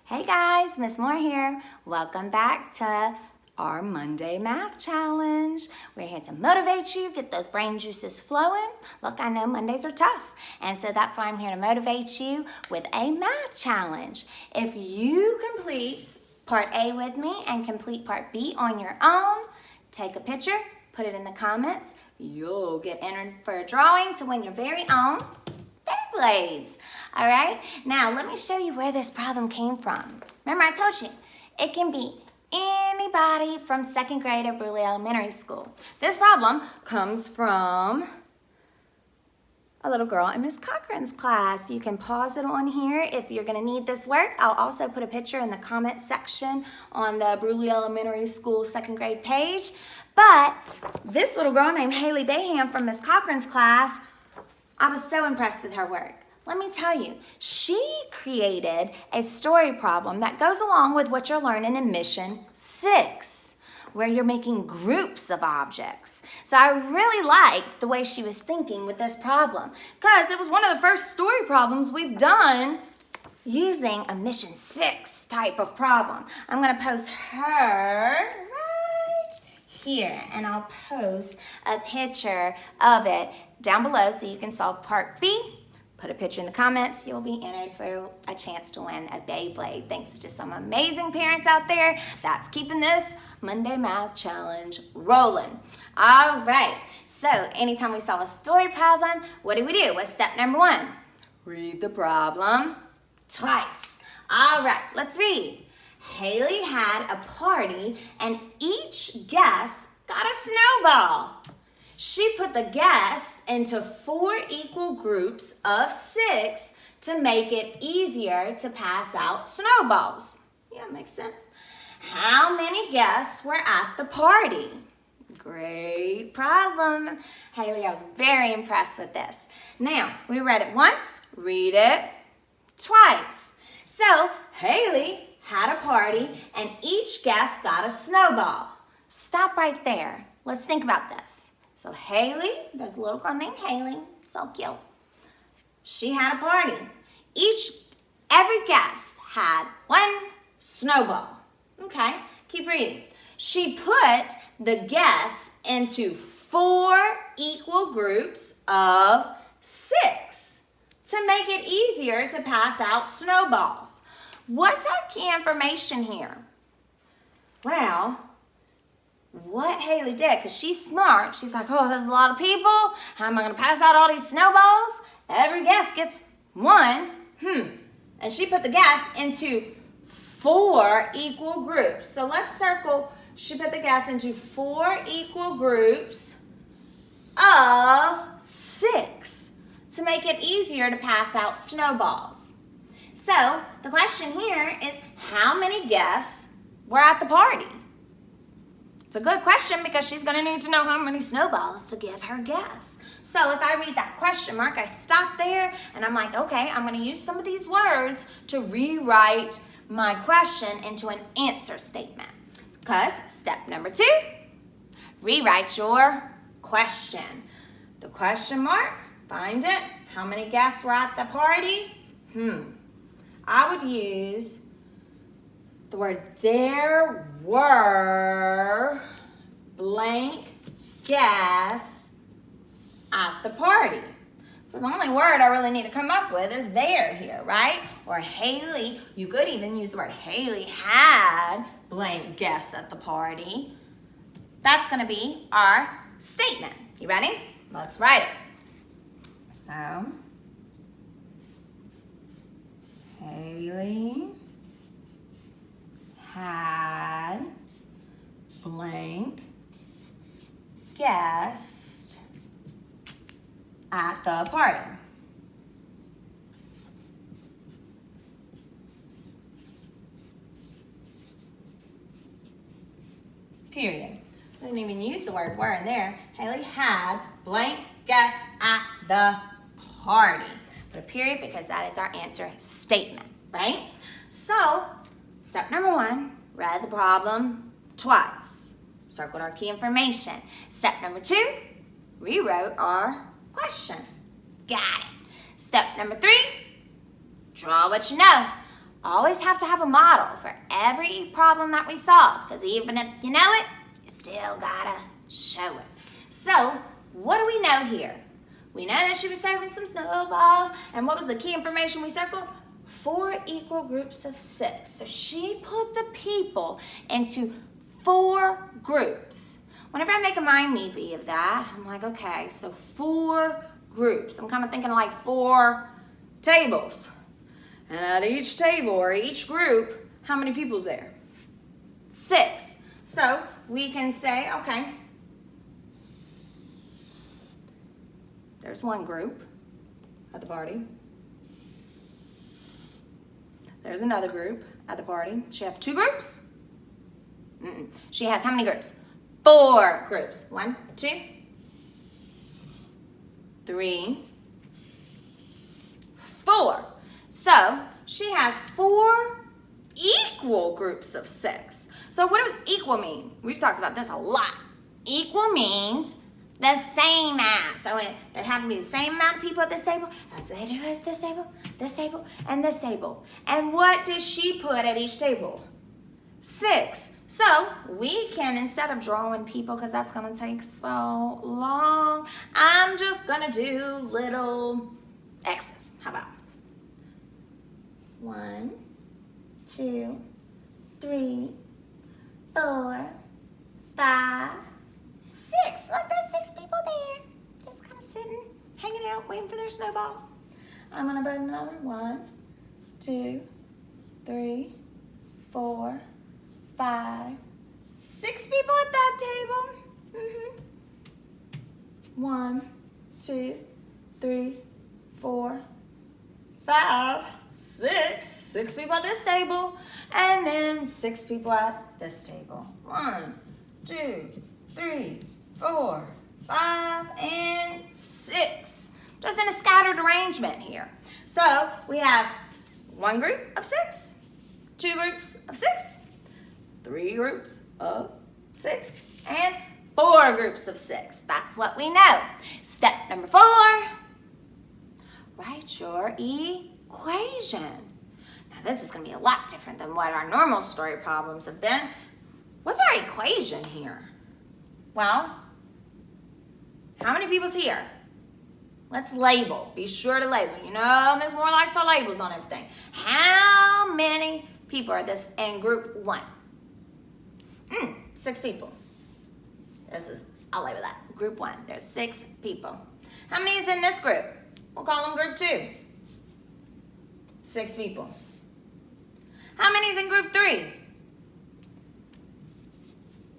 Hey guys, Miss Moore here. Welcome back to our Monday Math Challenge. We're here to motivate you, get those brain juices flowing. Look, I know Mondays are tough, and so that's why I'm here to motivate you with a math challenge. If you complete part A with me and complete part B on your own, take a picture, put it in the comments. You'll get entered for a drawing to win your very own Beyblades. All right, now let me show you where this problem came from. Remember I told you, it can be anybody from second grade at Brusly Elementary School. This problem comes from a little girl in Miss Cochran's class. You can pause it on here if you're gonna need this work. I'll also put a picture in the comment section on the Brusly Elementary School second grade page. But this little girl named Hailey Bayham from Miss Cochran's class, I was so impressed with her work. Let me tell you, she created a story problem that goes along with what you're learning in Mission 6, where you're making groups of objects. So I really liked the way she was thinking with this problem, because it was one of the first story problems we've done using a Mission 6 type of problem. I'm gonna post her right here, and I'll post a picture of it down below so you can solve part B. Put a picture in the comments. You'll be entered for a chance to win a Beyblade. Thanks to some amazing parents out there that's keeping this Monday Math Challenge rolling. All right, so anytime we solve a story problem, what do? What's step number 1? Read the problem twice. All right, let's read. Hailey had a party and each guest got a snowball. She put the guests into 4 equal groups of 6 to make it easier to pass out snowballs. Yeah, makes sense. How many guests were at the party? Great problem. Hailey, I was very impressed with this. Now, we read it once, read it twice. So, Hailey had a party and each guest got a snowball. Stop right there. Let's think about this. So Hailey, there's a little girl named Hailey, so cute. She had a party. Every guest had 1 snowball. Okay, keep reading. She put the guests into 4 equal groups of 6 to make it easier to pass out snowballs. What's our key information here? Well, what Hailey did, because she's smart, she's like, oh, there's a lot of people. How am I going to pass out all these snowballs? Every guest gets 1. And she put the guests into 4 equal groups. So let's circle, she put the guests into 4 equal groups of 6 to make it easier to pass out snowballs. So the question here is, how many guests were at the party? It's a good question because she's going to need to know how many snowballs to give her guests. So if I read that question mark, I stop there and I'm like, okay, I'm going to use some of these words to rewrite my question into an answer statement. Because step number 2, rewrite your question. The question mark, find it. How many guests were at the party? I would use the word there were blank guests at the party. So the only word I really need to come up with is there here, right? Or Hailey, you could even use the word Hailey had blank guests at the party. That's going to be our statement. You ready? Let's write it. So, Hailey had blank guest at the party. Period. I didn't even use the word were in there. Hailey had blank guests at the party. Put a period because that is our answer statement, right? So, step number 1, read the problem twice. Circled our key information. Step number 2, rewrote our question. Got it. Step number 3, draw what you know. Always have to have a model for every problem that we solve, because even if you know it, you still gotta show it. So, what do we know here? We know that she was serving some snowballs, and what was the key information we circled? 4 equal groups of 6. So she put the people into 4 groups. Whenever I make a mind movie of that, I'm like, okay, so 4 groups. I'm kind of thinking like 4 tables. And at each table or each group, how many people's there? 6. So we can say, okay, there's one group at the party. There's another group at the party. She have 2 groups? She has how many groups? 4 groups. 1, 2, 3, 4. So she has 4 equal groups of 6. So what does equal mean? We've talked about this a lot. Equal means the same as. So there have to be the same amount of people at this table as there is this table, and this table. And what does she put at each table? 6. So we can, instead of drawing people, because that's going to take so long, I'm just going to do little X's. How about 1, 2, 3, 4, 5, 6. Look, there's 6 people there. Just kind of sitting, hanging out, waiting for their snowballs. I'm going to put another 1, 2, 3, 4, 5, 6 people at that table. 1, 2, 3, 4, 5, 6. 6 people at this table. And then 6 people at this table. 1, 2, 3, 4, 5, and 6. Just in a scattered arrangement here. So we have 1 group of 6, 2 groups of 6, 3 groups of 6, and 4 groups of 6. That's what we know. Step number 4, write your equation. Now this is going to be a lot different than what our normal story problems have been. What's our equation here? Well, how many people's here? Let's label. Be sure to label. You know, Ms. Moore likes our labels on everything. How many people are this in group 1? 6 people. I'll label that. Group 1. There's 6 people. How many is in this group? We'll call them group 2. 6 people. How many is in group 3?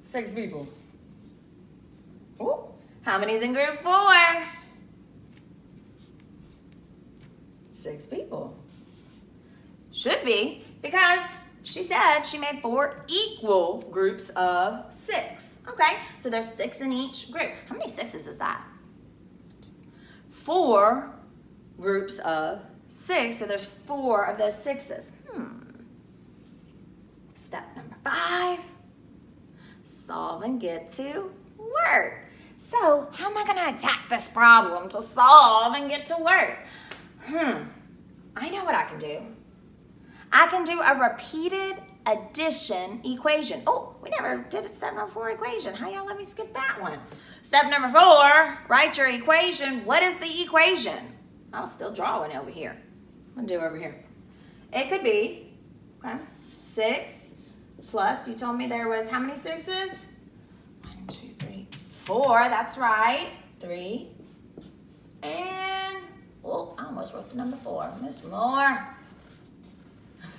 6 people. Ooh. How many is in group 4? 6 people. Should be, because she said she made 4 equal groups of 6. Okay, so there's 6 in each group. How many 6s is that? 4 groups of 6, so there's 4 of those 6s. Step number 5, solve and get to work. So how am I going to attack this problem to solve and get to work? I know what I can do. I can do a repeated addition equation. Oh, we never did it. Step number 4 equation. How y'all let me skip that one? Step number 4, write your equation. What is the equation? I'll still draw one over here. I'm going to do over here. It could be, okay, 6 plus, you told me there was how many 6s? 1, 2, 3, 4. That's right. 3. And, oh, I almost wrote the number 4. Miss Moore.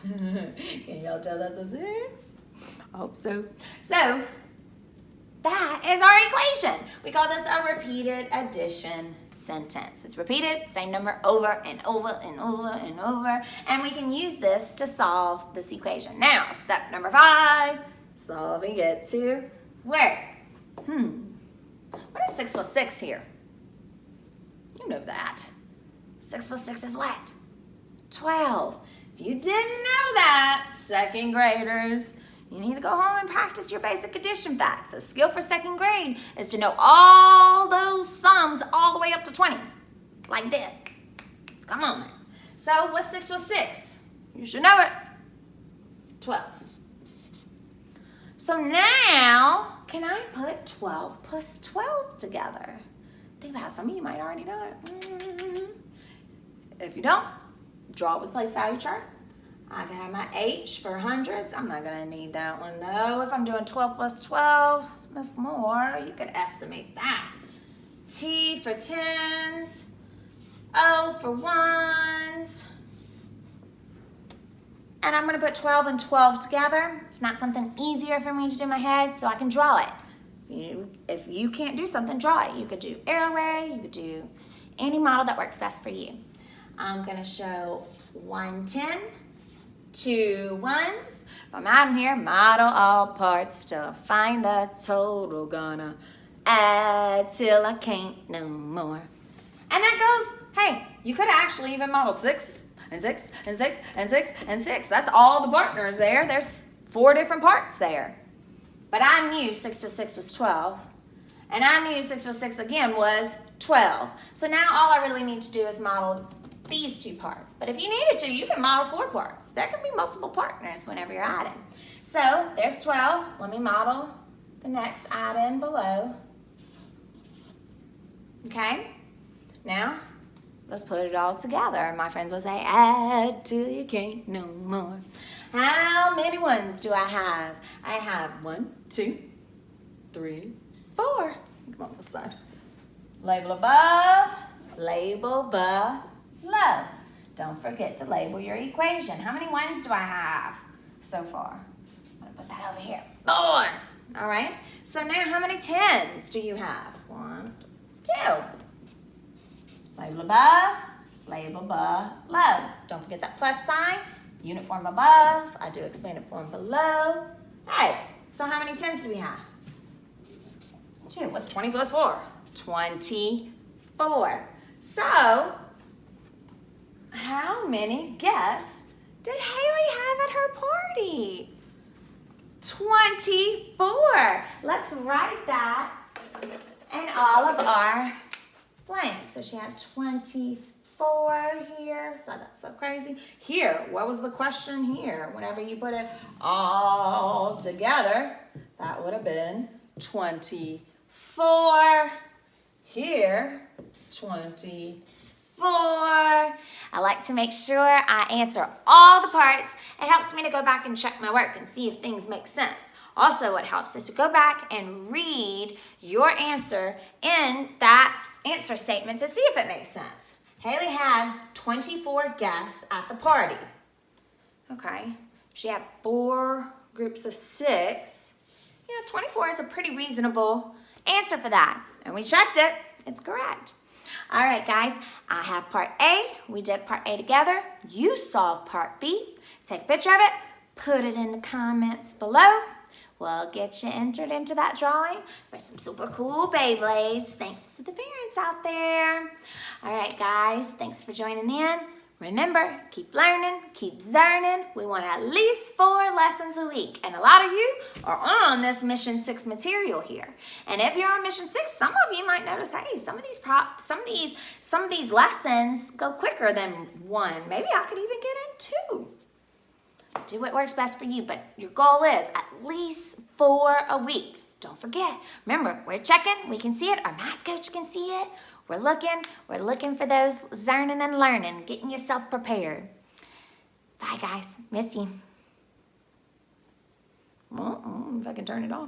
Can y'all tell that's a 6? I hope so. So, that is our equation. We call this a repeated addition sentence. It's repeated, same number over and over and over and over. And we can use this to solve this equation. Now, step number 5, solve and get to work. What is 6 plus 6 here? You know that. 6 plus 6 is what? 12. If you didn't know that, 2nd graders, you need to go home and practice your basic addition facts. A skill for 2nd grade is to know all those sums all the way up to 20. Like this. Come on now. So what's 6 plus 6? You should know it. 12. So now, can I put 12 plus 12 together? Think about it. Some of you might already know it. If you don't, draw it with place value chart. I got my H for hundreds. I'm not gonna need that one though. If I'm doing 12 plus 12, that's more. You could estimate that. T for tens, O for ones. And I'm gonna put 12 and 12 together. It's not something easier for me to do in my head, so I can draw it. If you can't do something, draw it. You could do arrowway, you could do any model that works best for you. I'm gonna show 1 10, 2 1s. If I'm out in here, model all parts to find the total, gonna add till I can't no more. And that goes, hey, you could have actually even modeled 6 and 6 and 6 and 6 and 6. That's all the partners there. There's 4 different parts there. But I knew 6 plus 6 was 12. And I knew 6 plus 6 again was 12. So now all I really need to do is model these 2 parts. But if you needed to, you can model 4 parts. There can be multiple partners whenever you're adding. So there's 12. Let me model the next add-in below. Okay? Now, let's put it all together. My friends will say, add till you can't no more. How many ones do I have? I have 1, 2, 3, 4. Come on this side. Label above, label below. Don't forget to label your equation. How many ones do I have so far? I'm gonna put that over here. 4. All right. So now how many 10s do you have? 1, 2. Label above, label below. Don't forget that plus sign. Unit form above. I do expanded form below. Hey, so how many 10s do we have? 2. What's 20 plus 4? 24. So, how many guests did Hailey have at her party? 24. Let's write that in all of our blanks. So she had 24 here. So that's so crazy. Here, what was the question here? Whenever you put it all together, that would have been 24. Here, 24. I like to make sure I answer all the parts. It helps me to go back and check my work and see if things make sense. Also, what helps is to go back and read your answer in that answer statement to see if it makes sense. Hailey had 24 guests at the party. Okay, she had 4 groups of 6. 24 is a pretty reasonable answer for that. And we checked it, it's correct. All right, guys, I have part A. We did part A together. You solved part B. Take a picture of it, put it in the comments below. We'll get you entered into that drawing for some super cool Beyblades. Thanks to the parents out there. All right, guys, thanks for joining in. Remember, keep learning, keep learning. We want at least 4 lessons a week. And a lot of you are on this Mission 6 material here. And if you're on Mission 6, some of you might notice, hey, some of these lessons go quicker than 1. Maybe I could even get in 2. Do what works best for you, but your goal is at least 4 a week. Don't forget. Remember, we're checking. We can see it. Our math coach can see it. We're looking for those learning and learning, getting yourself prepared. Bye, guys. Miss you. Well, if I can turn it off.